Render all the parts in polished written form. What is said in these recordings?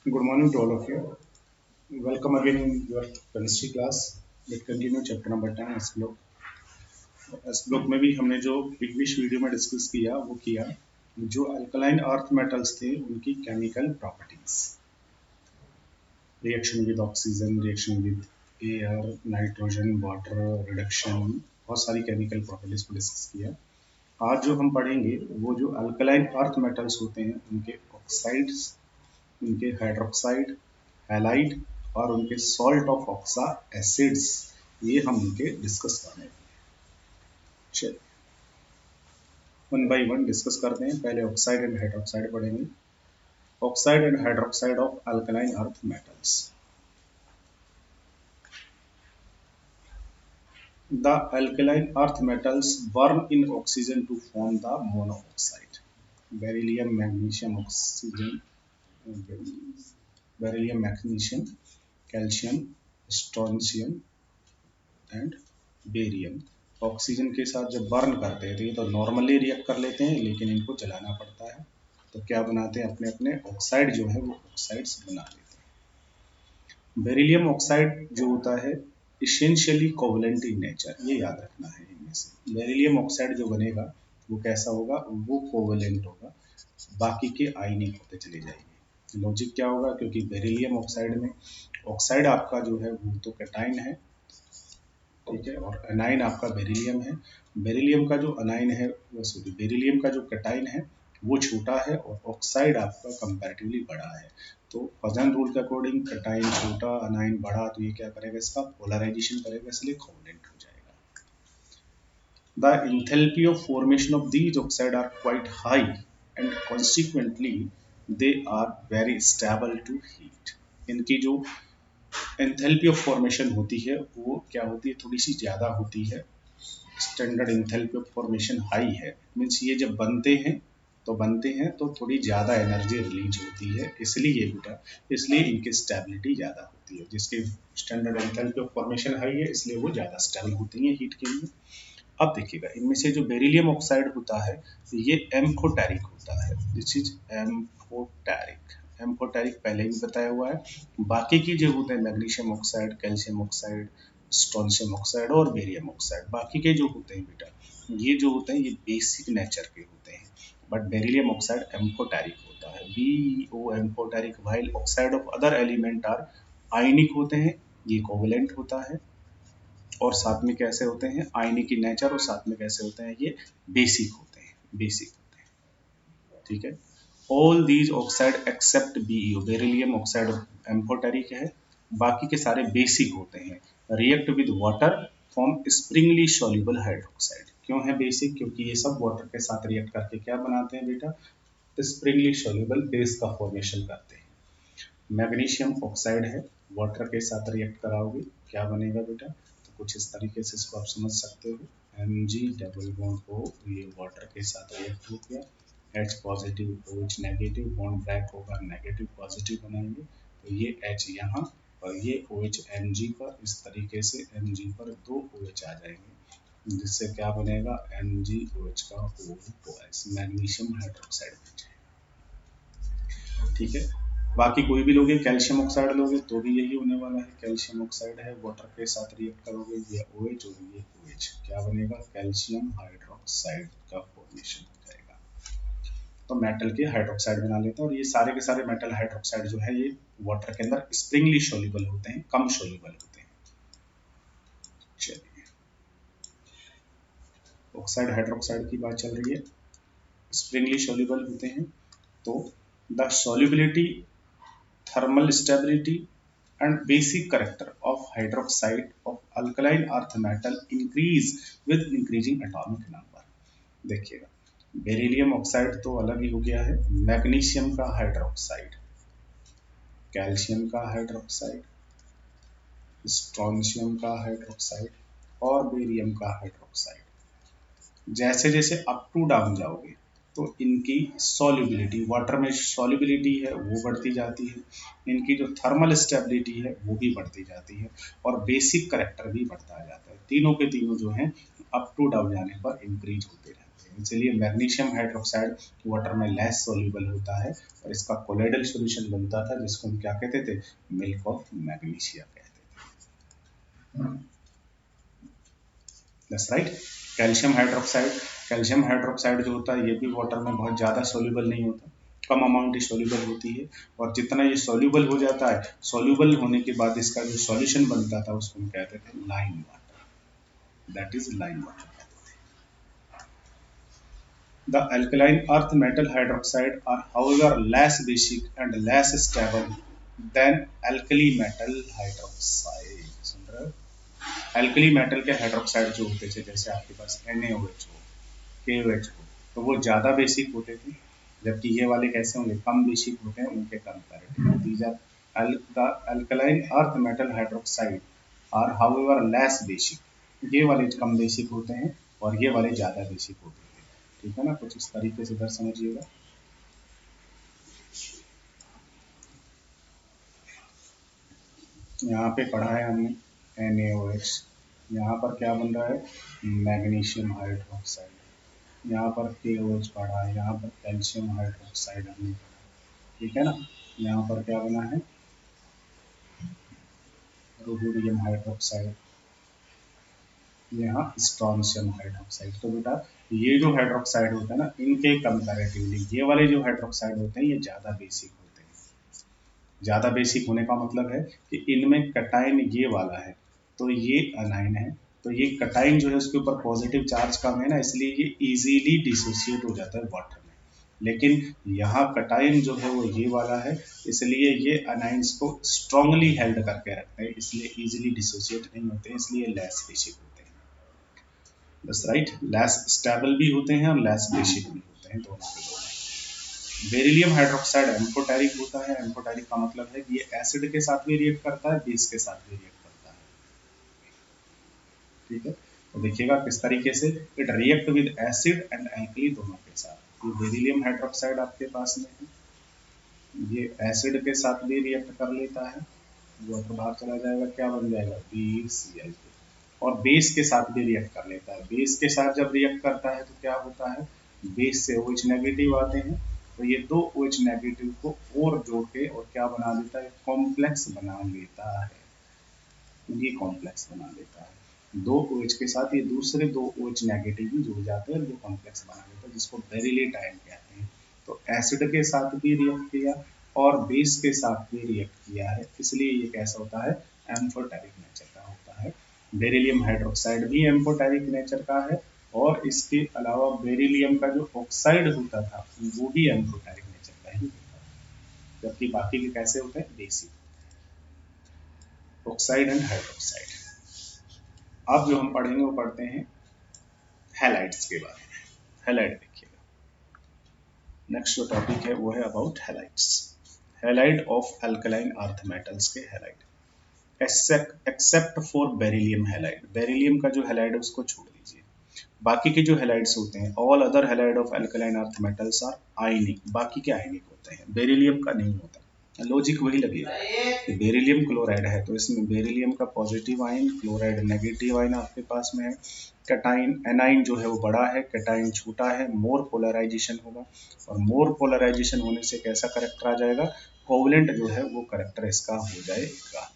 Good morning to all of you. Welcome again in your chemistry class. Let's continue chapter number 10 S block. S block में भी हमने जो previous video में discuss किया वो किया जो अल्कलाइन अर्थ मेटल्स थे उनकी chemical properties, reaction with oxygen, reaction with air, nitrogen, water, reduction, बहुत सारी केमिकल प्रॉपर्टीज को डिस्कस किया। आज जो हम पढ़ेंगे वो जो अल्कलाइन अर्थ मेटल्स होते हैं उनके ऑक्साइड्स, उनके हाइड्रोक्साइड, हैलाइड और उनके सॉल्ट ऑफ ऑक्सा एसिड्स, ये हम उनके डिस्कस करने हैं। चलिए वन बाय वन डिस्कस करते हैं। पहले ऑक्साइड एंड हाइड्रोक्साइड पढ़ेंगे। Oxide and hydroxide of alkaline earth metals. The alkaline earth metals burn in oxygen to form the monoxide. Beryllium, magnesium, oxygen, beryllium, magnesium, calcium, strontium and barium oxygen के साथ जब burn करते हैं तो ये तो normally react कर लेते हैं, लेकिन इनको जलाना पड़ता है तो क्या बनाते हैं, अपने अपने ऑक्साइड जो है वो ऑक्साइड्स बना लेते हैं। बेरिलियम ऑक्साइड जो होता है इसेंशियली कोवलेंट इन नेचर, ये याद रखना है। इनमें से बेरिलियम ऑक्साइड जो बनेगा वो कैसा होगा, वो कोवलेंट होगा, बाकी के आयनिक होते चले जाएंगे। लॉजिक क्या होगा, क्योंकि बेरिलियम ऑक्साइड में ऑक्साइड आपका जो है वो तो कैटाइन है, ठीक है, और अनाइन आपका बेरिलियम है। बेरिलियम का जो अनाइन है, सॉरी, बेरिलियम का जो कैटाइन है वो छोटा है और ऑक्साइड आपका कंपैरेटिवली बड़ा है। तो पजन रूल के अकॉर्डिंग कैटाइन छोटा, अनाइन बड़ा, तो ये क्या करेगा, इसका पोलराइजेशन करेगा, इसलिए कोवलेंट हो जाएगा। The enthalpy of formation of these oxide are quite high and consequently they are very stable to heat। इनकी जो एंथैल्पी ऑफ फॉर्मेशन होती है वो क्या होती है, थोड़ी सी ज़्यादा होती है। Standard enthalpy of formation high है, मीन्स ये जब बनते हैं तो थोड़ी ज़्यादा एनर्जी रिलीज होती है, इसलिए बेटा, इसलिए इनकी स्टेबिलिटी ज़्यादा होती है। जिसके standard enthalpy of formation high है इसलिए वो ज़्यादा स्टेबल होती हैं हीट के लिए। अब देखिएगा, इनमें से जो बेरिलियम ऑक्साइड होता है ये एम्फोटेरिक होता है। This is amphoteric. एम्फोटेरिक पहले भी बताया हुआ है। बाकी की जो होते हैं magnesium oxide, calcium oxide, strontium oxide और बेरियम ऑक्साइड, बाकी के जो होते हैं बेटा, ये जो होते हैं ये बेसिक नेचर के होते हैं, बट बेरिलियम ऑक्साइड एम्फोटेरिक होता है। BeO amphoteric, while oxide of other element are ionic होते हैं, ये कोवलेंट होता है। और साथ में कैसे होते हैं, आयनिक की नेचर, और साथ में कैसे होते हैं, ये बेसिक होते हैं, बेसिक होते हैं, ठीक है। All these oxide except BeO, beryllium oxide amphoteric है, बाकी के सारे बेसिक होते हैं। React with water form sparingly soluble hydroxide. क्यों है बेसिक, क्योंकि ये सब वाटर के साथ रिएक्ट करके क्या बनाते हैं बेटा, स्प्रिंगली सॉल्युबल बेस का फॉर्मेशन करते हैं। मैग्नीशियम ऑक्साइड है, वाटर के साथ रिएक्ट कराओगे क्या बनेगा बेटा, तो कुछ इस तरीके से इसको आप समझ सकते हो। Mg डबल बॉन्ड O, ये वाटर के साथ रिएक्ट हो गया, H positive OH negative, bond break होगा, नेगेटिव पॉजिटिव बनाएंगे, तो ये H यहाँ और ये OH Mg पर, इस तरीके से Mg पर दो OH आ जाएंगे, जिससे क्या बनेगा, MgOH का O2S, मैग्नीशियम हाइड्रोक्साइड बन जाएगा, ठीक है। बाकी कोई भी लोगे, कैल्शियम ऑक्साइड लोगे तो भी यही होने वाला है। कैल्शियम ऑक्साइड है, वाटर के साथ रिएक्ट करोगे, ये OH और ये OH, क्या बनेगा, कैल्शियम हाइड्रोक्साइड का फॉर्मेशन हो जाएगा। तो मेटल के हाइड्रोक्साइड बना लेते हैं, और ये सारे के सारे मेटल हाइड्रोक्साइड जो है ये वाटर के अंदर स्प्रिंगली सोल्यूबल होते हैं, कम सोल्यूबल होते हैं। चलिए, ऑक्साइड हाइड्रोक्साइड की बात चल रही है, स्प्रिंगली सोल्यूबल होते हैं। तो the solubility, thermal stability and basic character of hydroxide of alkaline earth metal increase with increasing atomic number। देखिएगा, बेरिलियम ऑक्साइड तो अलग ही हो गया है, मैग्नीशियम का हाइड्रोक्साइड, कैल्शियम का हाइड्रोक्साइड, स्ट्रोंशियम का हाइड्रोक्साइड और बेरियम का हाइड्रोक्साइड, जैसे जैसे अप टू डाउन जाओगे तो इनकी सॉल्युबिलिटी, वाटर में सॉल्युबिलिटी है वो बढ़ती जाती है, इनकी जो थर्मल स्टेबिलिटी है वो भी बढ़ती जाती है, और बेसिक करेक्टर भी बढ़ता जाता है। तीनों के तीनों जो हैं अप टू डाउन जाने पर इंक्रीज होते रहते हैं। हैं। इसलिए मैग्नीशियम हाइड्रोक्साइड वाटर में लेस सोल्यूबल होता है और इसका कोलोइडल सॉल्यूशन बनता था जिसको हम क्या कहते थे, मिल्क ऑफ मैग्नीशिया कहते थे। That's right. कैल्शियम हाइड्रोक्साइड जो होता है ये भी वाटर में बहुत ज़्यादा सोल्यूबल नहीं होता, कम अमाउंट ही सोल्यूबल होती है। और जितना ये सोल्यूबल हो जाता है, सोल्यूबल होने के बाद इसका जो सॉल्यूशन बनता था उसको हम कहते थे lime water, that is lime water. The alkaline earth metal hydroxide are however less basic and less stable than alkali metal hydroxide। सुन रहे हो? एल्कली मेटल के हाइड्रोक्साइड जो होते थे, जैसे आपके पास NaOH हो, KOH हो, तो वो ज़्यादा बेसिक होते थे, जबकि ये वाले कैसे होंगे, कम बेसिक होते हैं उनके comparative. These are the alkaline earth metal hydroxide are however less basic. ये वाले कम बेसिक होते हैं और ये वाले ज़्यादा बेसिक होते हैं। ठीक है ना, कुछ इस तरीके से इधर समझिएगा। यहाँ पे पढ़ा है हमने NaOH, यहाँ पर क्या बन रहा है, मैग्नीशियम हाइड्रोक्साइड, यहाँ पर KOH पढ़ा है, यहाँ पर कैल्शियम हाइड्रोक्साइड हमने पढ़ा। ठीक है ना, यहाँ पर क्या बना है, रुबिडियम हाइड्रोक्साइड, यहाँ स्ट्रॉन्शियम हाइड्रोक्साइड। तो बेटा ये जो हाइड्रोक्साइड होता है ना, इनके कंपैरेटिवली ये वाले जो हाइड्रोक्साइड होते हैं ये ज़्यादा बेसिक होते हैं। ज़्यादा बेसिक होने का मतलब है कि इनमें कटाइन ये वाला है तो ये अनाइन है, तो ये कटाइन जो है उसके ऊपर पॉजिटिव चार्ज कम है ना, इसलिए ये इजीली डिसोसिएट हो जाता है वाटर में। लेकिन यहाँ कटाइन जो है वो ये वाला है, इसलिए ये अनाइंस को स्ट्रांगली हेल्ड करके रखते हैं, इसलिए इजीली डिसोसिएट नहीं होते हैं, इसलिए लेस बेसिक होते हैं। बस राइट, लेस स्टेबल भी होते हैं और लेस बेसिक भी होते हैं, दोनों के दोनों। बेरिलियम हाइड्रोक्साइड एम्फोटेरिक होता है। एम्फोटेरिक का मतलब है कि ये एसिड के साथ भी रिएक्ट करता है, बेस के साथ भी रिएक्ट करता है। ठीक है, तो देखिएगा किस तरीके से it react with acid and alkali दोनों के साथ। ये बेरिलियम हाइड्रोक्साइड आपके पास में है, ये एसिड के साथ भी रिएक्ट कर लेता है, वाटर बाहर चला जाएगा, क्या बन जाएगा, BeCl। और बेस के साथ भी रिएक्ट कर लेता है। बेस के साथ जब रिएक्ट करता है तो क्या होता है, बेस से OH नेगेटिव आते हैं, तो ये दो OH नेगेटिव को और जोड़ के और क्या बना देता है, कॉम्प्लेक्स बना लेता है, ये कॉम्प्लेक्स बना लेता है। दो OH के साथ ये दूसरे दो OH नेगेटिव भी जुड़ जाते हैं, जो कॉम्प्लेक्स बना लेता है, जिसको बेरिलेट आयन कहते हैं। तो एसिड के साथ भी रिएक्ट किया और बेस के साथ भी रिएक्ट किया है, इसलिए ये कैसा होता है, एम्फोटेरिक नेचर का होता है। बेरिलियम हाइड्रोक्साइड भी एम्फोटेरिक नेचर का है, और इसके अलावा बेरिलियम का जो ऑक्साइड होता था वो भी एम्फोटेरिक नेचर का ही होता है, जबकि बाकी के कैसे होते हैं, बेसिक, ऑक्साइड एंड हाइड्रोक्साइड। अब जो हम पढ़ेंगे वो पढ़ते हैं हैलाइड्स के बारे में। हैलाइड देखिएगा, नेक्स्ट जो टॉपिक है वो है about halides. Halide of alkaline earth metals के halide, except for beryllium halide. Beryllium का जो हैलाइड है उसको छोड़ दीजिए, बाकी के जो हैलाइड्स होते हैं, all other halide of alkaline earth metals are ionic, बाकी के आयनिक होते हैं, बेरिलियम का नहीं होता। लॉजिक वही लगेगा कि बेरिलियम क्लोराइड है तो इसमें बेरिलियम का positive ion, chloride negative ion आपके पास में है। कैटाइन, एनाइन जो है वो बड़ा है, कैटाइन छोटा है, मोर पोलराइजेशन होगा, और मोर पोलराइजेशन होने से कैसा करेक्टर आ जाएगा, कोवलेंट जो है वो करेक्टर इसका हो जाएगा।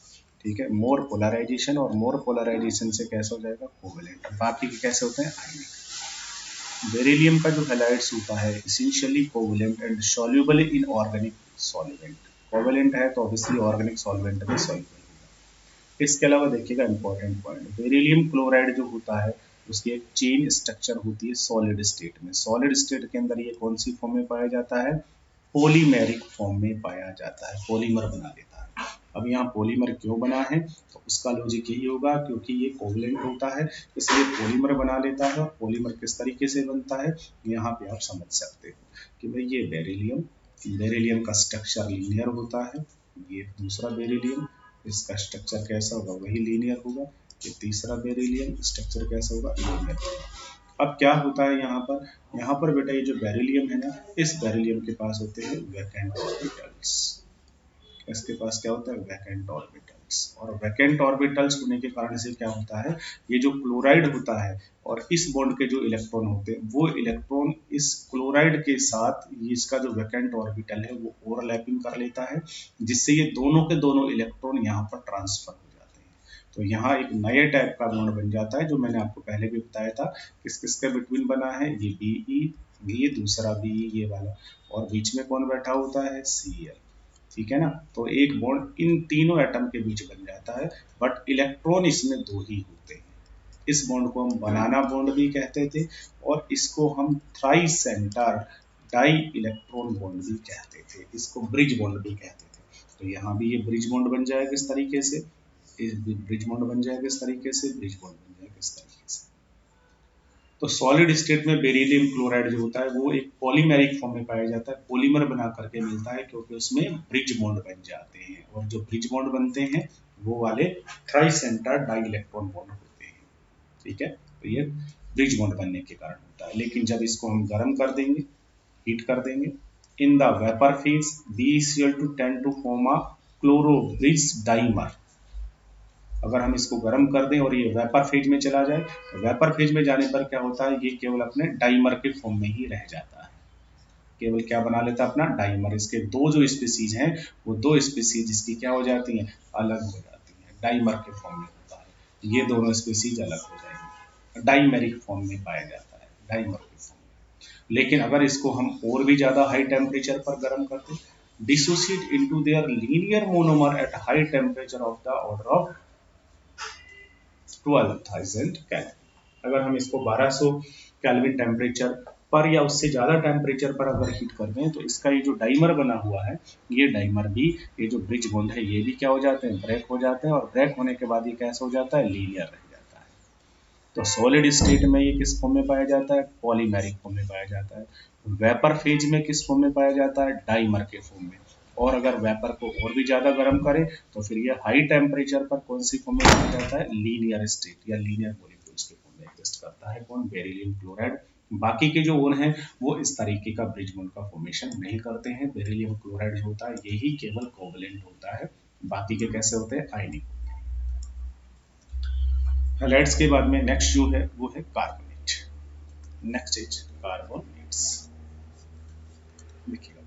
ठीक है, मोर पोलराइजेशन, और मोर पोलराइजेशन से कैसा हो जाएगा, कोवलेंट। बाकी के कैसे होते हैं, आयनिक। बेरिलियम का जो हैलाइड्स होता है essentially covalent and soluble in organic solvent. Covalent है तो ऑब्वियसली ऑर्गेनिक सॉल्वेंट में सॉल्युबल होगा। इसके अलावा देखिएगा इंपॉर्टेंट पॉइंट, बेरिलियम क्लोराइड जो होता है उसकी एक चेन स्ट्रक्चर होती है सॉलिड स्टेट में। सॉलिड स्टेट के अंदर ये कौन सी फॉर्म में पाया जाता है, पॉलीमेरिक फॉर्म में पाया जाता है, पॉलीमर बना देता है। अब यहाँ पॉलीमर क्यों बना है, तो उसका लॉजिक यही होगा क्योंकि ये कोवलेंट होता है इसलिए पॉलीमर बना लेता है। और पॉलीमर किस तरीके से बनता है, यहाँ पे आप समझ सकते हो कि भाई ये बेरिलियम, बेरिलियम का स्ट्रक्चर लीनियर होता है, ये दूसरा बेरिलियम, इसका स्ट्रक्चर कैसा होगा, वही लीनियर होगा। ये तीसरा बेरिलियम, स्ट्रक्चर कैसा होगा, लीनियर होगा। अब क्या होता है यहाँ पर बेटा ये जो बेरिलियम है ना, इस बेरिलियम के पास होते हैं वैकेंट ऑर्बिटल्स। इसके पास क्या होता है, वैकेंट ऑर्बिटल्स। ऑर्बिटल्स, और वैकेंट ऑर्बिटल्स होने के कारण से क्या होता है, ये जो क्लोराइड होता है और इस बॉन्ड के जो इलेक्ट्रॉन होते हैं वो इलेक्ट्रॉन इस क्लोराइड के साथ इसका जो वैकेंट ऑर्बिटल है वो ओवरलैपिंग कर लेता है, जिससे ये दोनों के दोनों इलेक्ट्रॉन यहाँ पर ट्रांसफर हो जाते हैं। तो यहाँ एक नए टाइप का बॉन्ड बन जाता है, जो मैंने आपको पहले भी बताया था किस किसके बिटवीन बना है, ये बीई, ये दूसरा बीई ये वाला, और बीच में कौन बैठा होता है, सीएल। ठीक है ना, तो एक बॉन्ड इन तीनों एटम के बीच बन जाता है, बट इलेक्ट्रॉन इसमें दो ही होते हैं। इस बॉन्ड को हम बनाना बॉन्ड भी कहते थे, और इसको हम tri centre di electron bond भी कहते थे, इसको ब्रिज बॉन्ड भी कहते थे। तो यहाँ भी ये ब्रिज बॉन्ड बन जाएगा इस तरीके से, इस ब्रिज बॉन्ड बन जाएगा इस तरीके से, ब्रिज बॉन्ड बन जाएगा इस तरीके से। तो सॉलिड स्टेट में बेरिलियम क्लोराइड जो होता है वो एक पॉलीमेरिक फॉर्म में पाया जाता है, पॉलीमर बना करके मिलता है, क्योंकि उसमें ब्रिज बॉन्ड बन जाते हैं, और जो ब्रिज बॉन्ड बनते हैं वो वाले tri centre di electron bond होते हैं। ठीक है, तो ये ब्रिज बॉन्ड बनने के कारण होता है। लेकिन जब इसको हम गर्म कर देंगे, हीट कर देंगे, in the vapour phase BeCl2 tend to form a chloro bridge dimer. अगर हम इसको गर्म कर दें और ये वेपर फेज में चला जाए, तो वेपर फेज में जाने पर क्या होता है, ये केवल अपने डाइमर के फॉर्म में ही रह जाता है, केवल क्या बना लेता है, अपना डाइमर। इसके दो जो स्पीसीज हैं वो दो स्पीसीज इसकी क्या हो जाती हैं, अलग हो जाती हैं, डाइमर के फॉर्म में होता है, ये दोनों स्पीसीज अलग हो जाएंगे, डाइमेरिक फॉर्म में पाया जाता है, डाइमर के फॉर्म में। लेकिन अगर इसको हम और भी ज्यादा हाई टेम्परेचर पर गर्म करते, dissociate into their linear monomer at high temperature of the order of 12,000 kelvin. अगर हम इसको 1200 केल्विन टेम्परेचर पर या उससे ज़्यादा टेम्परेचर पर अगर हीट कर दें, तो इसका ये जो डाइमर बना हुआ है, ये डाइमर भी, ये जो ब्रिज बॉन्ड है ये भी क्या हो जाते हैं, ब्रेक हो जाते हैं, और ब्रेक होने के बाद ये कैसे हो जाता है, लीनियर रह जाता है। तो सॉलिड स्टेट में ये किस फॉर्म में पाया जाता है, पॉलीमेरिक फॉर्म में पाया जाता है। वेपर फेज में किस फॉर्म में पाया जाता है, डाइमर के फॉर्म में। और अगर वेपर को और भी ज्यादा गर्म करें तो फिर ये हाई टेम्परेचर पर कौन सी फॉर्म में पाया जाता है, लीनियर स्टेट या लीनियर मॉलिक्यूल्स के फॉर्म में एग्जिस्ट करता है कौन, बेरिलियम क्लोराइड। बाकी के जो ओन हैं वो इस तरीके का ब्रिज बॉन्ड का फॉर्मेशन नहीं करते हैं। बेरिलियम क्लोराइड जो होता है यही केवल कोवलेंट होता है, बाकी के कैसे होते हैं, आयनिक। हैलाइड्स के बाद में नेक्स्ट जो है वो है कार्बोनेट। Next is carbonates. देखिएगा,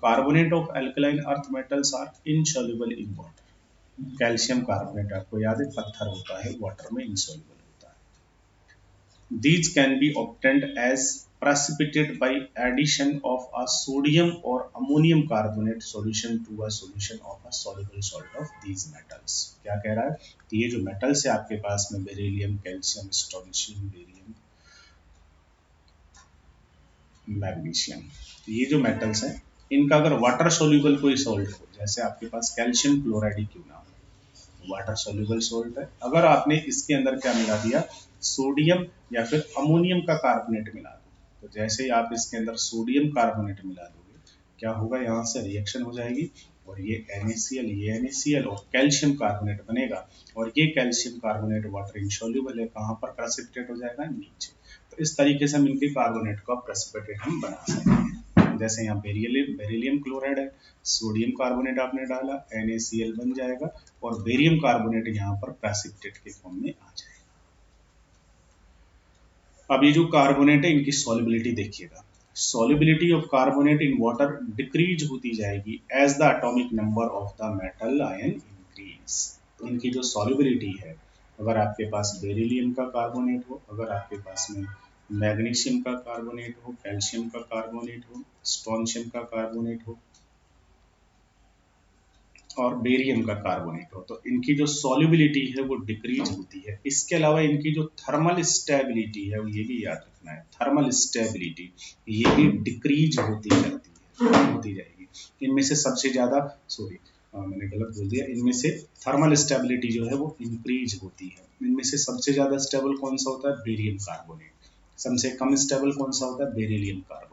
carbonate of alkaline earth metals are insoluble in water. Calcium carbonate आपको याद है पत्थर होता है, वाटर में इनसॉल्युबल होता है। These can be obtained as precipitate by addition of a sodium or ammonium carbonate solution to a solution of a soluble salt of these metals। क्या कह रहा है कि ये जो मेटल्स है आपके पास में, beryllium, calcium, strontium, barium, magnesium, ये जो मेटल्स हैं इनका अगर वाटर सोल्यूबल कोई सॉल्ट हो, जैसे आपके पास कैल्शियम क्लोराइड ही क्यों ना हो, वाटर सोल्यूबल सॉल्ट है, अगर आपने इसके अंदर क्या मिला दिया, सोडियम या फिर अमोनियम का कार्बोनेट मिला दो, तो जैसे ही आप इसके अंदर सोडियम कार्बोनेट मिला दोगे, क्या होगा, यहाँ से रिएक्शन हो जाएगी और ये NaCl, ये NaCl और कैल्शियम कार्बोनेट बनेगा, और ये कैल्शियम कार्बोनेट वाटर इनसॉल्युबल है, कहाँ पर प्रेसिपिटेट हो जाएगा, नीचे। तो इस तरीके से हम इनके कार्बोनेट का प्रेसिपिटेट हम बना सकते हैं। जैसे यहाँ बेरिलियम क्लोराइड है, सोडियम कार्बोनेट आपने डाला, NaCl बन जाएगा, और बेरियम कार्बोनेट यहाँ पर प्रेसिपिटेट के फॉर्म में आ जाएगा। अब ये जो कार्बोनेट है इनकी सॉल्युबिलिटी देखिएगा, solubility of carbonate in water decrease होती जाएगी as the atomic number of the metal ion increase. तो इनकी जो सॉल्युबिलिटी है, अगर आपके पास बेरिलियम का कार्बोनेट हो, अगर आपके पास में मैग्नीशियम का कार्बोनेट हो, कैल्शियम का कार्बोनेट हो, स्ट्रोंशियम का कार्बोनेट हो और बेरियम का कार्बोनेट हो, तो इनकी जो सॉल्युबिलिटी है वो डिक्रीज होती है। इसके अलावा इनकी जो थर्मल स्टेबिलिटी है, ये भी याद रखना है, थर्मल स्टेबिलिटी ये भी डिक्रीज होती जाती है, कम होती जाएगी। इनमें से सबसे ज्यादा, सॉरी मैंने गलत बोल दिया, इनमें से थर्मल स्टेबिलिटी जो है वो इंक्रीज होती है। इनमें से सबसे ज्यादा स्टेबल कौन सा होता है, बेरियम कार्बोनेट। सबसे कम स्टेबल कौन सा होता है, बेरिलियम कार्बोनेट।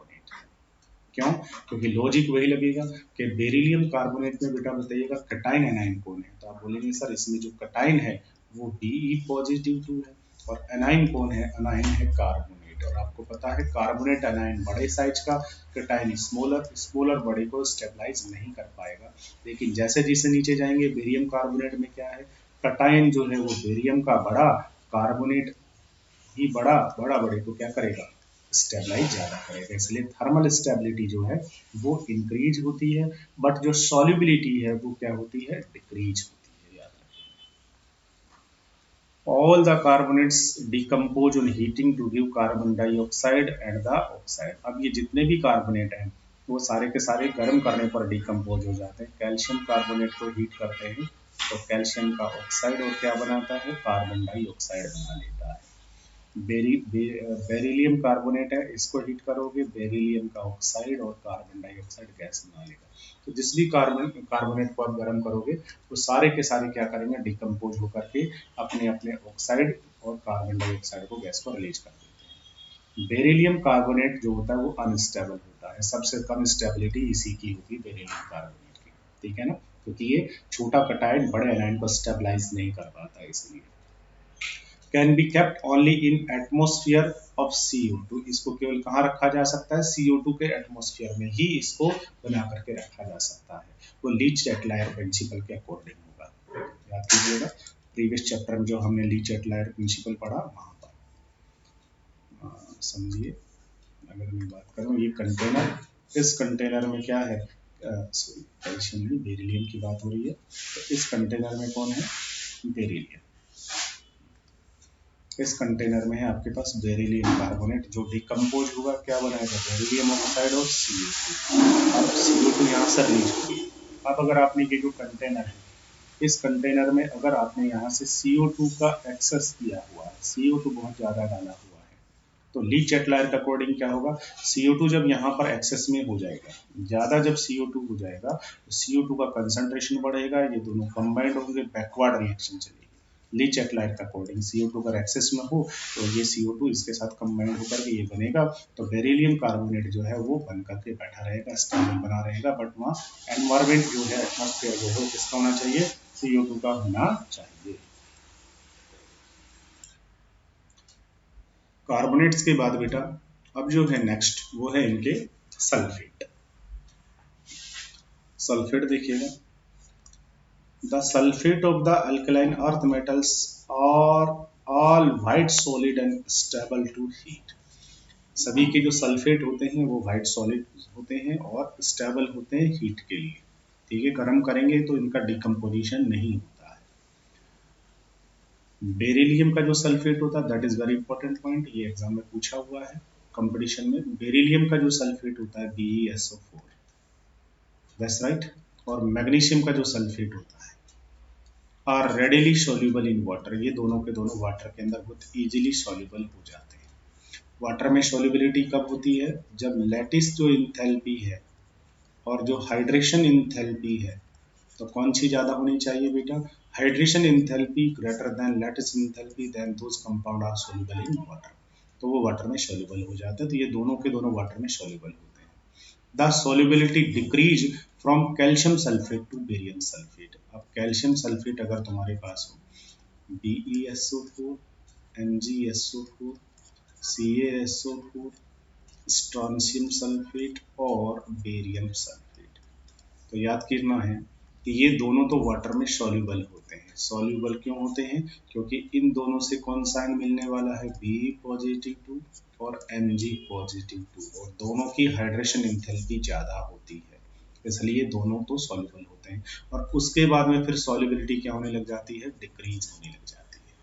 क्यों, क्योंकि लॉजिक वही लगेगा कि बेरिलियम कार्बोनेट में बेटा बताइएगा कटाइन एनाइन कौन है, तो आप बोलेंगे सर इसमें जो कटाइन है वो Be पॉजिटिव 2 है, और एनाइन कौन है, एनाइन है कार्बोनेट कार्बोनेट, और आपको पता है कार्बोनेट एनायन बड़े साइज का, कैटायन स्मॉलर, स्मॉलर बड़े को स्टेबलाइज नहीं कर पाएगा। लेकिन जैसे जैसे नीचे जाएंगे बेरियम कार्बोनेट में क्या है, कैटायन जो है वो बेरियम का बड़ा, कार्बोनेट ही बड़ा, बड़ा बड़े को क्या करेगा, स्टेबलाइज ज्यादा करेगा। इसलिए थर्मल स्टेबिलिटी जो है वो इंक्रीज होती है, बट जो सॉल्युबिलिटी है वो क्या होती है, डिक्रीज होती है। याद all the carbonates decompose on heating to give carbon dioxide and the oxide। अब ये जितने भी कार्बोनेट हैं वो सारे के सारे गर्म करने पर डिकम्पोज हो जाते हैं। कैल्शियम कार्बोनेट को हीट करते हैं तो कैल्शियम का ऑक्साइड और क्या बनाता है, कार्बन डाइऑक्साइड बना लेता है। बेरिलियम कार्बोनेट है, इसको हीट करोगे बेरिलियम का ऑक्साइड और कार्बन डाइऑक्साइड गैस बना लेगा। तो जिस भी कार्बोनेट को आप गर्म करोगे वो सारे के सारे क्या करेंगे, डिकम्पोज होकर के अपने अपने ऑक्साइड और कार्बन डाइऑक्साइड को गैस को रिलीज कर देते हैं। बेरिलियम कार्बोनेट जो होता है वो अनस्टेबल होता है, सबसे कम स्टेबिलिटी इसी की होगी बेरिलियम कार्बोनेट की, ठीक है ना, क्योंकि ये छोटा कटायन बड़े एनायन को स्टेबलाइज नहीं कर पाता, इसलिए can be kept only in atmosphere of CO2। इसको केवल कहाँ रखा जा सकता है, CO2 के एटमोस्फियर में ही इसको बना करके रखा जा सकता है। वो लीच एटलायर प्रिंसिपल के अकॉर्डिंग होगा। याद कीजिएगा प्रीवियस चैप्टर में जो हमने लीच एटलायर प्रिंसिपल पढ़ा वहां पर समझिए। अगर मैं बात करूं ये कंटेनर, इस कंटेनर में क्या है, सॉरी कैल्शियम नहीं बेरिलियम की बात हो रही है, तो इस कंटेनर में कौन है, बेरिलियम। इस कंटेनर में है आपके पास बेरिलियम कार्बोनेट जो डिकम्पोज होगा क्या बनाएगा, बेरिलियम ऑक्साइड और CO2। अब CO2 यहाँ से रिलीज होगी। अब अगर आपने ये जो कंटेनर है इस कंटेनर में अगर आपने यहाँ से CO2 का एक्सेस किया हुआ है, CO2 बहुत ज़्यादा डाला हुआ है, तो लीच एटलायर के अकॉर्डिंग क्या होगा, CO2 जब यहाँ पर एक्सेस में हो जाएगा, ज़्यादा जब CO2 हो जाएगा तो CO2 का कंसंट्रेशन बढ़ेगा, ये दोनों कंबाइंड होंगे, बैकवर्ड रिएक्शन चलेगी। लीच एटलायर के अकॉर्डिंग CO2 अगर एक्सेस में हो तो ये CO2 इसके साथ कंबाइंड होकर के ये बनेगा, तो बेरिलियम कार्बोनेट जो है वो बन करके बैठा रहेगा, स्टेबल बना रहेगा, बट वहाँ एनवायरमेंट जो है, एटमॉस्फेयर जो है किसका होना चाहिए, CO2 का होना चाहिए। कार्बोनेट्स के बाद बेटा अब जो है नेक्स्ट वो है इनके सल्फेट। सल्फेट देखिएगा, the sulphate of the alkaline earth metals are all white solid and stable to heat. सभी के जो सल्फेट होते हैं वो वाइट सॉलिड होते हैं और स्टेबल होते हैं हीट के लिए, ठीक है, गर्म करेंगे तो इनका डिकम्पोजिशन नहीं होता है। बेरिलियम का जो सल्फेट होता है that is very important point, ये एग्जाम में पूछा हुआ है कंपटीशन में। बेरिलियम का जो सल्फेट होता है BeSO4, दैट्स राइट, और मैग्नीशियम का जो सल्फेट होता है are readily soluble in water, ये दोनों के दोनों वाटर के अंदर बहुत इजीली सोल्यूबल हो जाते हैं। वाटर में सोल्यूबिलिटी कब होती है, जब लैटिस जो इंथैल्पी है और जो हाइड्रेशन इंथैल्पी है, तो कौन सी ज्यादा होनी चाहिए बेटा, hydration enthalpy greater than lattice enthalpy, then those compound are soluble in water, तो वो वाटर में सोल्यूबल हो जाते हैं। तो ये दोनों के दोनों वाटर में सोल्यूबल होते हैं। The solubility decrease from calcium sulphate to barium sulphate. अब कैल्शियम सल्फेट अगर तुम्हारे पास हो BeSO4, MgSO4, CaSO4, strontium sulphate और बेरियम सल्फेट, तो याद करना है कि ये दोनों तो वाटर में सॉल्यूबल होते हैं। सॉल्यूबल क्यों होते हैं, क्योंकि इन दोनों से कौन सा आयन मिलने वाला है, Be+2 और Mg+2, और दोनों की हाइड्रेशन इंथैल्पी ज्यादा होती है, इसलिए दोनों तो सॉल्यूबल होते हैं। और उसके बाद में फिर सॉल्युबिलिटी क्या होने लग जाती है, डिक्रीज होने लग जाती है।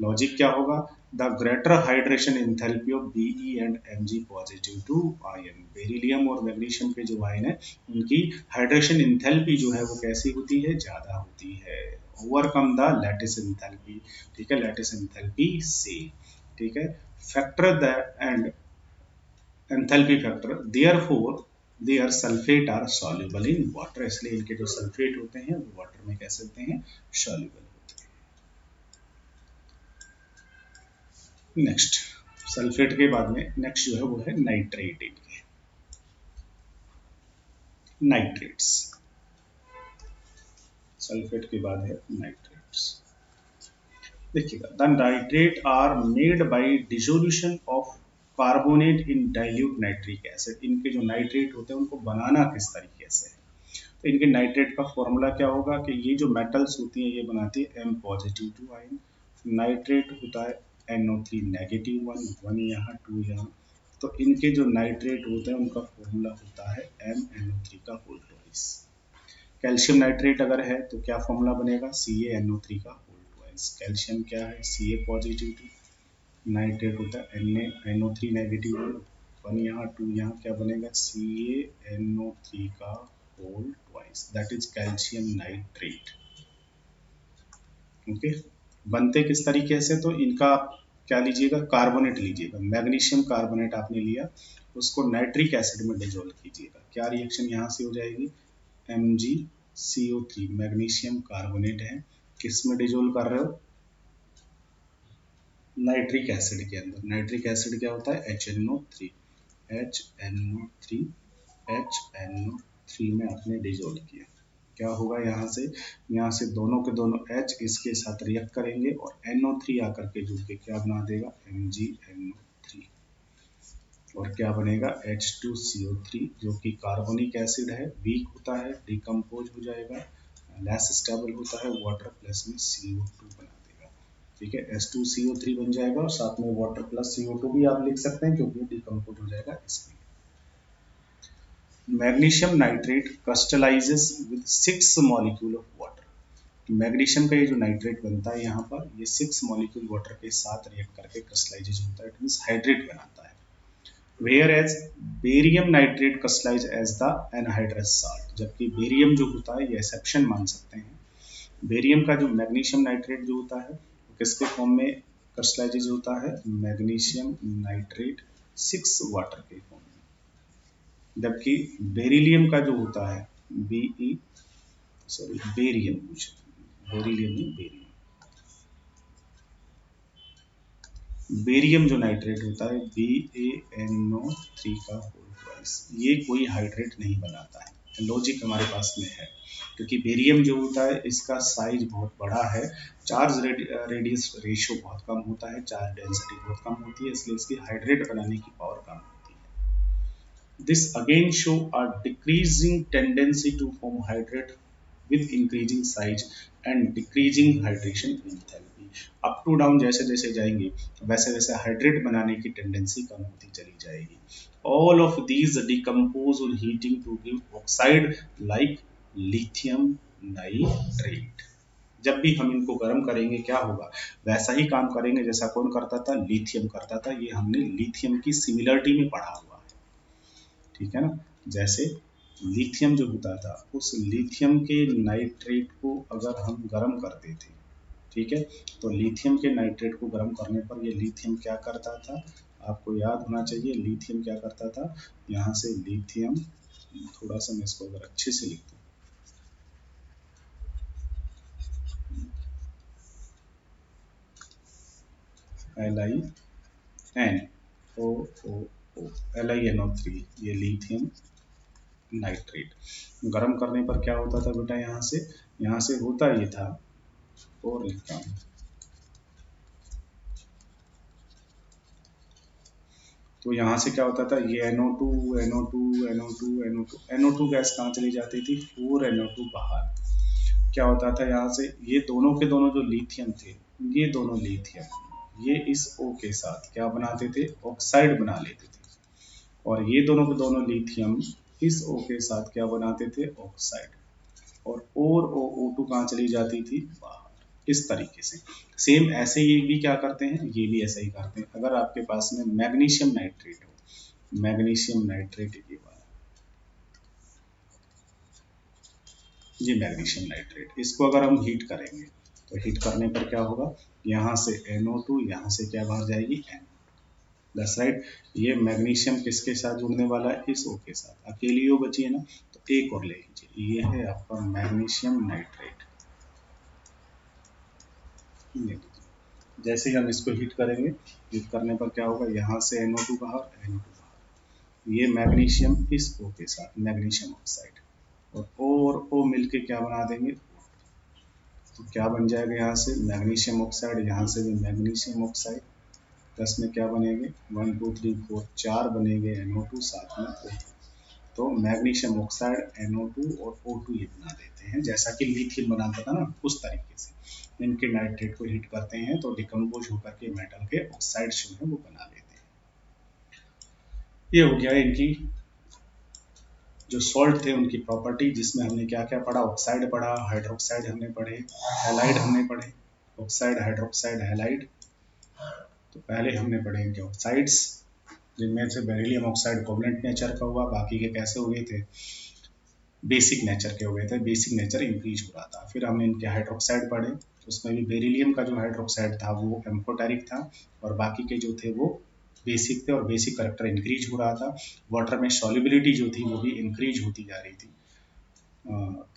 लॉजिक क्या होगा, the greater hydration enthalpy of Be and Mg+2 ion, beryllium और मैग्नीशियम के जो आयन है उनकी हाइड्रेशन इंथैल्पी जो है वो कैसी होती है, ज्यादा होती है, ओवरकम द लैटिस इंथैल्पी, ठीक है, लैटिस इंथैल्पी से, ठीक है, factor the and enthalpy factor, therefore their sulphate are soluble in water, इसलिए इनके जो सल्फेट होते हैं वो वाटर में कैसे होते हैं, सॉल्युबल होते हैं। नेक्स्ट सल्फेट के बाद में नेक्स्ट जो है वो है नाइट्रेट। इनके नाइट्रेट्स, सल्फेट के बाद है नाइट्रेट्स। देखिएगा, the nitrate are made by dissolution of carbonate in dilute nitric acid, इनके जो नाइट्रेट होते हैं उनको बनाना किस तरीके से है। तो इनके नाइट्रेट का फॉर्मूला क्या होगा कि ये जो मेटल्स होती हैं ये बनाती है M पॉजिटिव 2 आयन, नाइट्रेट होता है NO3 नेगेटिव 1, 1 यहाँ 2 यहाँ, तो इनके जो नाइट्रेट होते हैं उनका फॉर्मूला होता है MnO3 का होल ट्वाइस। कैल्शियम नाइट्रेट अगर है तो क्या फॉर्मूला बनेगा, CaNO3 का होल ट्वाइस। कैल्शियम क्या है, Ca पॉजिटिव 2, नाइट्रेट होता है NaNO3 नेगेटिव 1 यहाँ 2 यहाँ, क्या बनेगा CaNO3 का whole twice, that is calcium nitrate. Okay, बनते किस तरीके से, तो इनका क्या लीजिएगा, कार्बोनेट लीजिएगा, मैग्नीशियम कार्बोनेट आपने लिया, उसको नाइट्रिक एसिड में डिजोल्व कीजिएगा, क्या रिएक्शन यहाँ से हो जाएगी, MgCO3, मैग्नीशियम कार्बोनेट है, किस में डिजोल्व कर रहे हो, नाइट्रिक एसिड के अंदर। नाइट्रिक एसिड क्या होता है, HNO3, HNO3 में आपने डिजोल्व किया, क्या होगा यहाँ से दोनों के दोनों H इसके साथ रिएक्ट करेंगे और NO3 आकर के जुड़ के क्या बना देगा, MgNO3, और क्या बनेगा H2CO3, जो कि कार्बोनिक एसिड है, वीक होता है, डिकम्पोज हो जाएगा, लेस स्टेबल होता है, वाटर प्लस में CO2 बना देगा। ठीक है, H2CO3 बन जाएगा और साथ में वाटर प्लस CO2 भी आप लिख सकते हैं क्योंकि डिकम्पोज हो जाएगा इसमें। Magnesium nitrate crystallises with 6 molecule of water. Magnesium का ये जो नाइट्रेट बनता है यहाँ पर, ये 6 मॉलिक्यूल वाटर के साथ रिएक्ट करके क्रिस्टलाइजेशन होता है, इट मींस हाइड्रेट बनाता है। Whereas barium nitrate crystallize as the anhydrous salt, जबकि बेरियम जो होता है ये एक्सेप्शन मान सकते हैं। बेरियम का जो मैग्नीशियम नाइट्रेट जो होता है वो किसके फॉर्म में क्रिस्टलाइज होता है, मैग्नीशियम नाइट्रेट 6 वाटर के फॉर्म में, जबकि बेरिलियम का जो होता है बेरियम, बेरिलियम नहीं बेरियम जो नाइट्रेट होता है BaNO3 का होल ट्वाइस, ये कोई हाइड्रेट नहीं बनाता है। लॉजिक हमारे पास में है क्योंकि बेरियम जो होता है इसका साइज बहुत बड़ा है, चार्ज रेडियस रेशियो बहुत कम होता है, चार्ज डेंसिटी बहुत कम होती है, इसलिए इसकी हाइड्रेट बनाने की पावर कम होती है। This again show a decreasing tendency to form hydrate with increasing size and decreasing hydration enthalpy। Up to down जैसे जैसे जाएंगे वैसे वैसे हाइड्रेट बनाने की टेंडेंसी कम होती चली जाएगी। All of these decompose on heating to give oxide like lithium nitrate। जब भी हम इनको गर्म करेंगे क्या होगा, वैसा ही काम करेंगे जैसा कौन करता था, लिथियम करता था। ये हमने लिथियम की सिमिलरिटी में पढ़ा हुआ है, ठीक है ना। जैसे लिथियम जो होता था, उस लिथियम के नाइट्रेट को अगर हम गर्म करते थे, ठीक है, तो लिथियम के नाइट्रेट को गर्म करने पर ये लिथियम क्या करता था, आपको याद होना चाहिए, लिथियम क्या करता था, यहाँ से लिथियम, थोड़ा सा मैं इसको अगर अच्छे से लिख दूँ, LiNO3, ये लिथियम नाइट्रेट गर्म करने पर क्या होता था बेटा, यहाँ से होता ये था, और लिखता हूँ, तो यहाँ से क्या होता था, ये NO2 NO2 NO2 NO2 NO2 gas कहाँ चली जाती थी, 4NO2 बाहर। क्या होता था यहाँ से, ये दोनों के दोनों जो लिथियम थे, ये दोनों लिथियम ये इस O के साथ क्या बनाते थे, ऑक्साइड बना लेते थे, और ये दोनों के दोनों लिथियम इस O के साथ क्या बनाते थे, ऑक्साइड, और O2 कहाँ चली जाती थी, बाहर। इस तरीके से सेम ऐसे ये भी क्या करते हैं, ये भी ऐसा ही करते हैं। अगर आपके पास में मैग्नीशियम नाइट्रेट हो, मैग्नीशियम नाइट्रेट ये वाला, ये मैग्नीशियम नाइट्रेट, इसको अगर हम हीट करेंगे तो हीट करने पर क्या होगा, यहाँ से NO2, यहाँ से क्या बाहर जाएगी, N। That's right. ये मैग्नीशियम किसके साथ जुड़ने वाला है, इस O के साथ, अकेली O बची है ना, तो एक और ले लीजिए, ये है आपका मैग्नीशियम नाइट्रेट। जैसे ही हम इसको हीट करेंगे, हीट करने पर क्या होगा, यहाँ से NO2 बाहर, NO2 बाहर, ये मैग्नीशियम इस O के साथ मैग्नीशियम ऑक्साइड, और O मिलके क्या बना देंगे, तो क्या बन जाएगा, यहाँ से मैग्नीशियम ऑक्साइड, यहाँ से भी मैग्नीशियम ऑक्साइड, 10 में क्या बनेंगे, 1 2 3 4 4 बनेंगे NO2 साथ में O2। तो मैग्नीशियम ऑक्साइड NO2 और O2 ये बना देते हैं, जैसा कि लिथियम बनाता था ना उस तरीके से। इनके नाइट्रेट को हीट करते हैं तो डिकम्पोज होकर के मेटल के ऑक्साइड्स जो है वो बना लेते हैं। ये हो गया इनकी जो सॉल्ट थे उनकी प्रॉपर्टी, जिसमें हमने क्या क्या पढ़ा, ऑक्साइड पढ़ा, हाइड्रोक्साइड हमने पढ़े, हैलाइड हमने पढ़े, ऑक्साइड हाइड्रोक्साइड हैलाइड। तो पहले हमने पढ़े इनके ऑक्साइड्स, जिनमें से बेरिलियम ऑक्साइड कोवलेंट नेचर का हुआ, बाकी के कैसे हुए थे, बेसिक नेचर के हुए थे, बेसिक नेचर इंक्रीज हो रहा था। फिर हमने इनके हाइड्रोक्साइड पढ़े, उसमें भी बेरिलियम का जो हाइड्रोक्साइड था वो एम्फोटेरिक था, और बाकी के जो थे वो बेसिक थे, और बेसिक करेक्टर इंक्रीज हो रहा था। वाटर में सॉल्युबिलिटी जो थी वो भी इंक्रीज होती जा रही थी।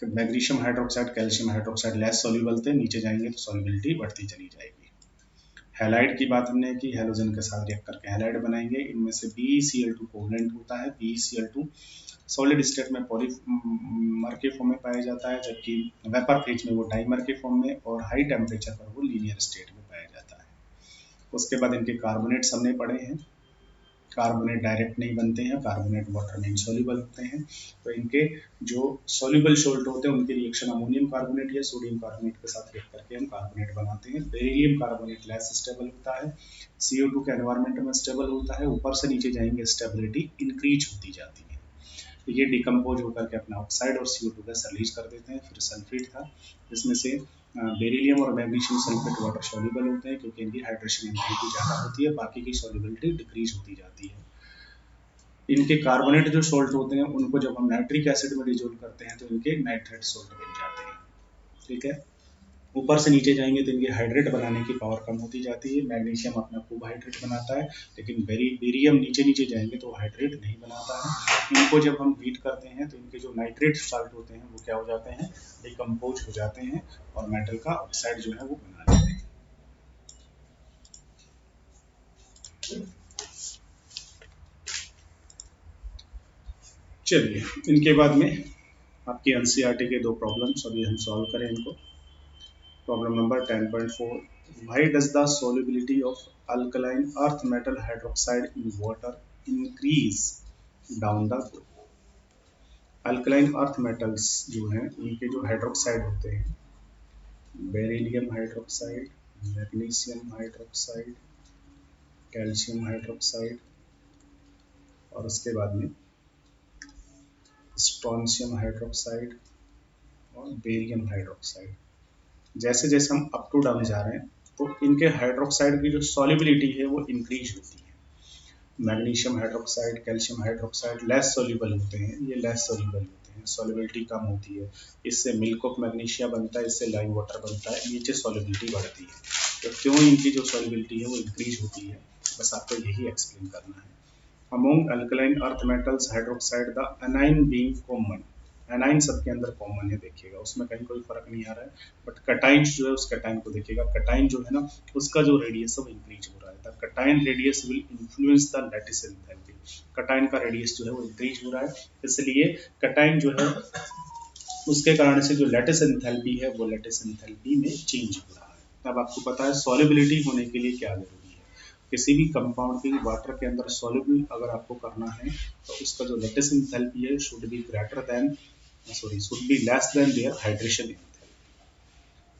Magnesium hydroxide calcium hydroxide less soluble थे, नीचे जाएंगे तो सॉल्युबिलिटी बढ़ती चली जाएगी। हैलाइड की बात हमने की, हैलोजन के साथ रिएक्ट करके हैलाइड बनाएंगे। इनमें से BeCl2 कोवलेंट होता है, BeCl2 सॉलिड स्टेट में पॉलीमर के फॉर्म में पाया जाता है, जबकि वेपर फेज में वो डाइमर के फॉर्म में, और हाई टेम्परेचर पर वो लीनियर स्टेट में पाया जाता है। उसके बाद इनके कार्बोनेट्स हमने पढ़े हैं। कार्बोनेट डायरेक्ट नहीं बनते हैं, कार्बोनेट वाटर में इंसॉल्युबल होते हैं। तो इनके जो सॉल्युबल सॉल्ट होते हैं उनके रिएक्शन अमोनियम कार्बोनेट या सोडियम कार्बोनेट के साथ रिएक्ट करके हम कार्बोनेट बनाते हैं। बेरिलियम कार्बोनेट लेस स्टेबल होता है, CO2 के एनवायरमेंट में स्टेबल होता है, ऊपर से नीचे जाएंगे स्टेबिलिटी इंक्रीज होती जाती है। तो ये डिकम्पोज होकर के अपना ऑक्साइड और CO2 गैस रिलीज कर देते हैं। फिर सल्फेट था, जिसमें से बेरिलियम और मैग्नीशियम सल्फेट वाटर सॉल्युबल होते हैं, क्योंकि इनकी हाइड्रेशन एंथैल्पी ज़्यादा होती है, बाकी की सॉल्युबिलिटी डिक्रीज होती जाती है। इनके कार्बोनेट जो सॉल्ट होते हैं उनको जब हम नाइट्रिक एसिड में डिजोल्व करते हैं तो इनके नाइट्रेट सॉल्ट बन जाते हैं। ठीक है, ऊपर से नीचे जाएंगे तो इनकी हाइड्रेट बनाने की पावर कम होती जाती है। मैग्नीशियम अपना खूब हाइड्रेट बनाता है, लेकिन बेरियम नीचे नीचे जाएंगे तो हाइड्रेट नहीं बनाता है। इनको जब हम हीट करते हैं तो इनके जो नाइट्रेट साल्ट होते हैं वो क्या हो जाते हैं, डिकम्पोज हो जाते हैं, और मेटल का ऑक्साइड जो है वो बना लेते हैं। चलिए, इनके बाद में आपकी NCERT के दो प्रॉब्लम्स अभी हम सॉल्व करें इनको। Problem number 10.4. Why does the solubility of alkaline earth metal hydroxide in water increase down the group? Alkaline earth metals जो हैं उनके जो हाइड्रोक्साइड होते हैं, beryllium hydroxide, magnesium hydroxide, calcium hydroxide, और उसके बाद में स्ट्रोंशियम हाइड्रोक्साइड और बेरियम हाइड्रोक्साइड, जैसे जैसे हम अप टू डाउन जा रहे हैं तो इनके हाइड्रोक्साइड की जो सॉल्युबिलिटी है वो इंक्रीज होती है। Magnesium hydroxide calcium hydroxide less soluble होते हैं, ये लेस सॉल्युबल होते हैं, सॉल्युबिलिटी कम होती है। इससे मिल्क ऑफ मैग्नीशिया बनता है, इससे लाइम वाटर बनता है, नीचे सॉल्युबिलिटी बढ़ती है। तो क्यों इनकी जो सॉल्युबिलिटी है वो इंक्रीज होती है, बस आपको यही एक्सप्लेन करना है। Among alkaline earth metals hydroxide the A9 being common, A9 सबके अंदर कॉमन है, देखिएगा उसमें कहीं कोई फर्क नहीं आ रहा है, बट कटाइन जो है उस कटाइन को देखिएगा, कटाइन जो है ना उसका जो रेडियस है वो इंक्रीज हो रहा है। The कटाइन radius will influence the lattice enthalpy, कटाइन का रेडियस जो है वो इंक्रीज हो रहा है, इसलिए कटाइन जो है उसके कारण से जो लैटिस एंथैल्पी है वो लैटिस एंथैल्पी में चेंज हो रहा है। अब आपको पता है सॉल्युबिलिटी होने के लिए क्या जरूरी है, किसी भी कंपाउंड की वाटर के अंदर सॉल्युबल अगर आपको करना है तो उसका जो लैटिस एंथैल्पी है should be greater than should be less than their hydration enthalpy.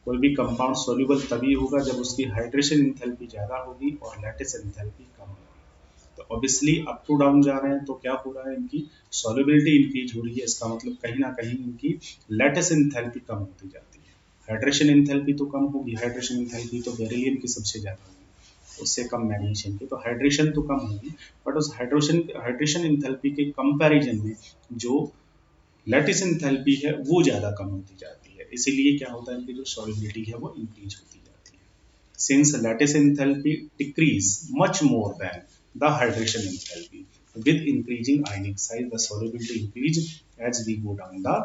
कोई भी कंपाउंड सॉल्युबल तभी होगा जब उसकी हाइड्रेशन एंथैल्पी ज़्यादा होगी और लैटिस एंथैल्पी कम होगी। तो ऑब्वियसली अप टू डाउन जा रहे हैं तो क्या हो रहा है, इनकी सॉल्युबिलिटी इंक्रीज हो रही है, इसका मतलब कहीं ना कहीं इनकी लैटिस एंथैल्पी कम होती जाती है। हाइड्रेशन एंथैल्पी तो कम होगी, हाइड्रेशन एंथैल्पी तो बेरिलियम की सबसे ज़्यादा होगी, उससे कम मैग्नीशियम की, तो हाइड्रेशन तो कम होगी, बट उस हाइड्रेशन एंथैल्पी के कंपैरिजन में जो लैटिस एंथैल्पी है वो ज़्यादा कम होती जाती है, इसीलिए क्या होता है इनकी जो सॉल्युबिलिटी है वो इंक्रीज होती जाती है। Since lattice enthalpy decrease much more than the hydration enthalpy with increasing ionic size the solubility increase as we go down the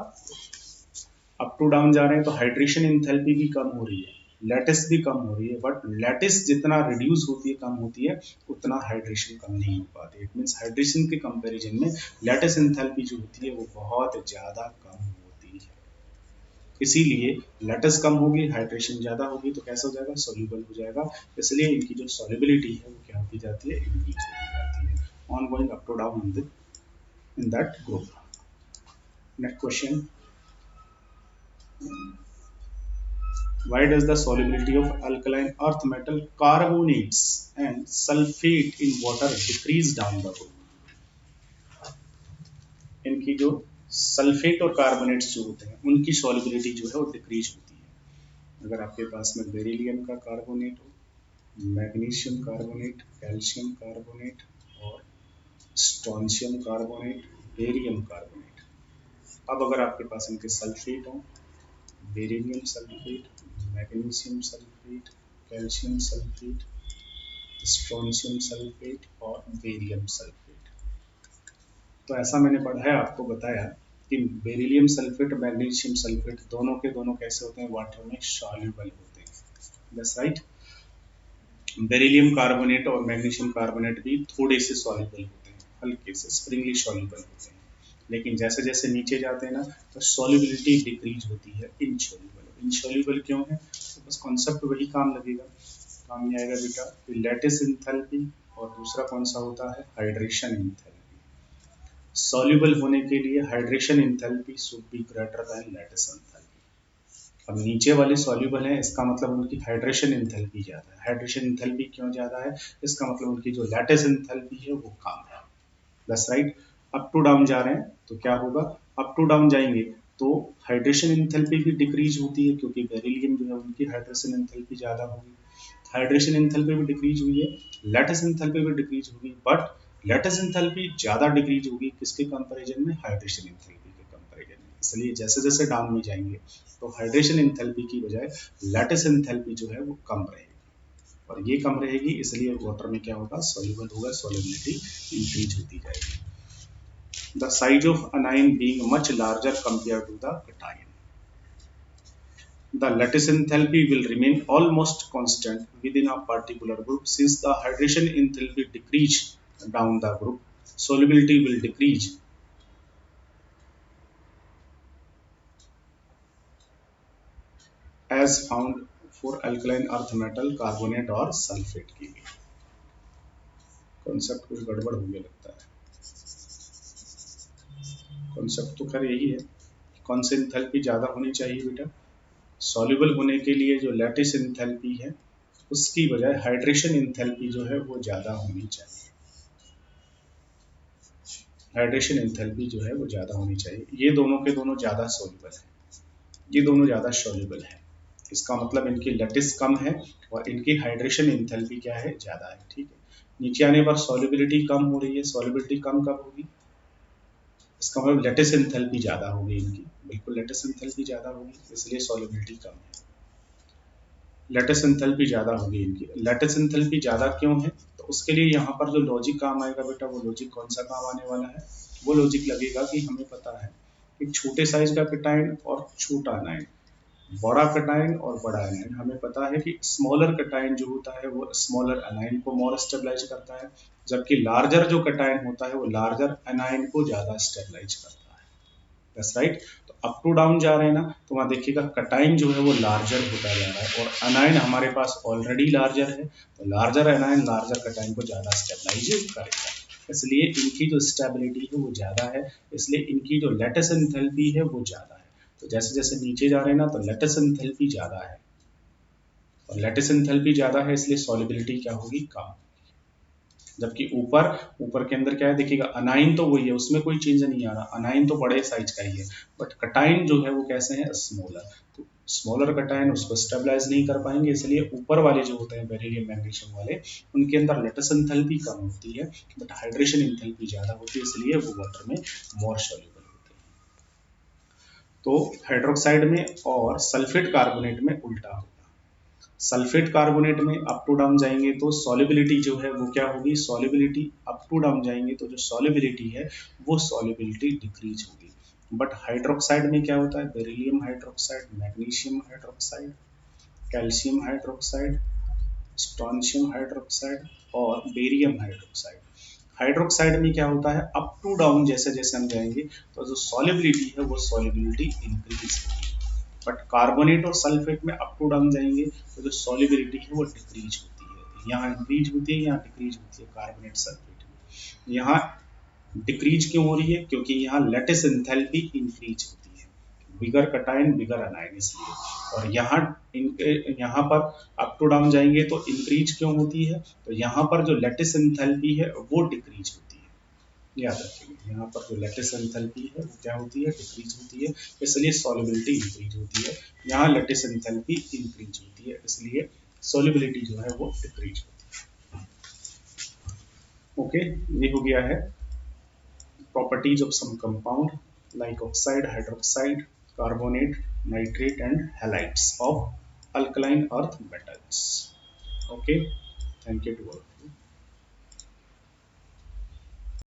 up to down जा रहे हैं तो हाइड्रेशन एंथैल्पी भी कम हो रही है, लैटिस भी कम हो रही है, बट लैटिस जितना रिड्यूस होती है कम होती है उतना हाइड्रेशन कम नहीं हो पाती। इट मीन्स हाइड्रेशन के कंपैरिजन में लैटिस एंथैल्पी जो होती है वो बहुत ज़्यादा कम होती है। इसीलिए लेटेस कम होगी, हाइड्रेशन ज़्यादा होगी, तो कैसा हो जाएगा, सोल्यूबल हो जाएगा। इसलिए इनकी जो सॉल्युबिलिटी है वो क्या होती जाती है, इंक्रीज होती जाती है on going up to down in that group. Next question, why does the solubility of alkaline earth metal carbonates and sulfate in water decrease down the road? इनकी जो सल्फेट और कार्बोनेट्स जो होते हैं उनकी सॉल्युबिलिटी जो है वो डिक्रीज होती है। अगर आपके पास में बेरिलियम का कार्बोनेट हो, मैग्नीशियम कार्बोनेट, कैल्शियम कार्बोनेट और स्ट्रोंशियम कार्बोनेट, बेरियम कार्बोनेट, अब अगर आपके पास इनके सल्फेट हो, beryllium sulphate, magnesium sulphate, calcium sulphate, strontium sulphate और बेरियम सल्फेट, तो ऐसा मैंने पढ़ा है, आपको बताया कि बेरिलियम सल्फेट और मैग्नीशियम सल्फेट दोनों के दोनों कैसे होते हैं, वाटर में सॉल्युबल होते हैं। That's right. बेरिलियम कार्बोनेट और मैग्नीशियम कार्बोनेट भी थोड़े से सॉल्युबल होते हैं, हल्के से स्प्रिंगली सॉल्युबल होते हैं, लेकिन जैसे जैसे नीचे जाते हैं ना तो सॉल्युबिलिटी डिक्रीज होती है, इनसॉल्युबल। इनसॉल्युबल क्यों है, तो बस कॉन्सेप्ट वही काम लगेगा, काम नहीं आएगा बेटा। लैटिस इंथैल्पी और दूसरा कौन सा होता है, हाइड्रेशन इंथैल्पी। सॉल्युबल होने के लिए hydration enthalpy should be greater than lattice enthalpy. अब नीचे वाले सॉल्युबल हैं, इसका मतलब उनकी हाइड्रेशन इंथैल्पी ज़्यादा है। हाइड्रेशन इंथैल्पी क्यों ज़्यादा है, इसका मतलब उनकी जो लैटिस इंथैल्पी है वो कम है। That's right. Up to down जा रहे हैं तो क्या होगा, अप टू डाउन जाएंगे तो हाइड्रेशन इंथैल्पी भी डिक्रीज होती है, क्योंकि बेरिलियम जो है उनकी हाइड्रेशन इंथैल्पी ज़्यादा होगी, हाइड्रेशन इंथैल्पी भी डिक्रीज हुई है, लैटिस इंथैल्पी भी डिक्रीज होगी, बट लैटिस इंथैल्पी ज़्यादा डिक्रीज होगी किसके कंपैरिजन में, हाइड्रेशन इंथैल्पी के कंपैरिजन में। इसलिए जैसे जैसे डाउन में जाएंगे तो हाइड्रेशन इंथैल्पी की बजाय लैटिस इंथैल्पी जो है वो कम रहेगी, और ये कम रहेगी इसलिए वाटर में क्या होगा, सॉल्युबल होगा, सॉल्युबिलिटी इंक्रीज होती जाएगी। The size of anion being much larger compared to the cation, the lattice enthalpy will remain almost constant within a particular group. Since the hydration enthalpy decrease down the group, solubility will decrease as found for alkaline earth metal carbonate और sulphate के लिए। Concept कुछ गड़बड़ हो गया लगता है, concept तो खैर यही है, कौन से इंथैल्पी ज़्यादा होनी चाहिए बेटा, सॉल्युबल होने के लिए जो लैटिस इंथैल्पी है उसकी बजाय हाइड्रेशन इंथैल्पी जो है वो ज़्यादा होनी चाहिए, हाइड्रेशन इंथैल्पी जो है वो ज़्यादा होनी चाहिए। ये दोनों के दोनों ज़्यादा सॉल्युबल है, ये दोनों ज़्यादा सॉल्युबल है, इसका मतलब इनकी लैटिस कम है और इनकी हाइड्रेशन इंथैल्पी क्या है, ज़्यादा है। ठीक है, नीचे आने पर सॉल्युबिलिटी कम हो रही है, सॉल्युबिलिटी कम कब होगी, इसका मतलब लैटिस इंथैल्पी ज़्यादा होगी इनकी, बिल्कुल लैटिस इंथैल्पी ज़्यादा होगी इसलिए सॉल्युबिलिटी कम है। लैटिस एंथैल्पी ज़्यादा होगी इनकी, लैटिस एंथैल्पी ज़्यादा क्यों है, तो उसके लिए यहाँ पर जो लॉजिक काम आएगा बेटा, वो लॉजिक कौन सा काम आने वाला है, वो लॉजिक लगेगा कि हमें पता है कि छोटे साइज का कटायन और छोटा अनायन, बड़ा कटायन और बड़ा अनायन, हमें पता है कि स्मॉलर कटायन जो होता है वो स्मॉलर अनायन को मोर स्टेबलाइज करता है, जबकि लार्जर जो कटायन होता है वो लार्जर अनायन को ज़्यादा स्टेबलाइज करता है। That's right. तो अप टू डाउन जा रहे हैं ना तो वहाँ देखिएगा कटाइन जो है वो लार्जर होता जा रहा है और अनायन हमारे पास ऑलरेडी लार्जर है, तो लार्जर अनायन लार्जर कटाइन को ज़्यादा स्टेबलाइज करेगा, इसलिए इनकी जो स्टेबिलिटी है वो ज़्यादा है, इसलिए इनकी जो लैटिस एंथैल्पी है वो ज़्यादा है। तो जैसे जैसे नीचे जा रहे हैं ना तो लैटिस एंथैल्पी ज़्यादा है, और लैटिस एंथैल्पी ज़्यादा है इसलिए सॉल्युबिलिटी क्या होगी, कम। जबकि ऊपर ऊपर के अंदर क्या है देखिएगा, अनाइन तो वही है, उसमें कोई चेंज नहीं आ रहा, अनाइन तो बड़े साइज का ही है, बट कटाइन जो है वो कैसे है, स्मॉलर। तो स्मॉलर कटाइन उसको स्टेबलाइज नहीं कर पाएंगे, इसलिए ऊपर वाले जो होते हैं बेरिलियम मैग्नीशियम वाले, उनके अंदर लैटिस एंथैल्पी कम होती है बट हाइड्रेशन एंथैल्पी ज्यादा होती है, इसलिए वो वाटर में मोर सॉल्युबल होते हैं। तो हाइड्रोक्साइड में और सल्फेट कार्बोनेट में उल्टा होगा, सल्फेट कार्बोनेट में अप टू डाउन जाएंगे तो सॉल्युबिलिटी जो है वो क्या होगी, सॉल्युबिलिटी अप टू डाउन जाएंगे तो जो सॉल्युबिलिटी है वो सॉल्युबिलिटी डिक्रीज होगी। बट हाइड्रोक्साइड में क्या होता है, beryllium hydroxide, magnesium hydroxide, calcium hydroxide, strontium hydroxide और बेरियम हाइड्रोक्साइड, हाइड्रोक्साइड में क्या होता है, अप टू डाउन जैसे जैसे हम जाएंगे तो जो सॉल्युबिलिटी है वो सॉल्युबिलिटी इंक्रीज होगी, बट कार्बोनेट और सल्फेट में अप टू डाउन जाएंगे तो जो सॉल्युबिलिटी है वो डिक्रीज होती है, यहाँ इंक्रीज होती है, यहाँ डिक्रीज होती है कार्बोनेट सल्फेट में। यहाँ डिक्रीज क्यों हो रही है, क्योंकि यहाँ लैटिस एंथैल्पी इंक्रीज होती है, बिगर कटायन बिगर अनायन इसलिए। और यहाँ यहाँ पर अप टू डाउन जाएंगे तो इंक्रीज क्यों होती है, तो यहाँ पर जो लैटिस एंथैल्पी है वो डिक्रीज होती है, याद रखिए यहाँ पर जो लैटिस एंथैल्पी है वो क्या होती है, डिक्रीज होती है, इसलिए सॉल्युबिलिटी इंक्रीज होती है। यहाँ लैटिस एंथैल्पी इंक्रीज होती है, इसलिए सॉल्युबिलिटी जो है वो डिक्रीज होती है। ओके, ये हो गया है properties of some compound like oxide, hydroxide, carbonate, nitrate and halides of alkaline earth metals. Okay, thank you to all.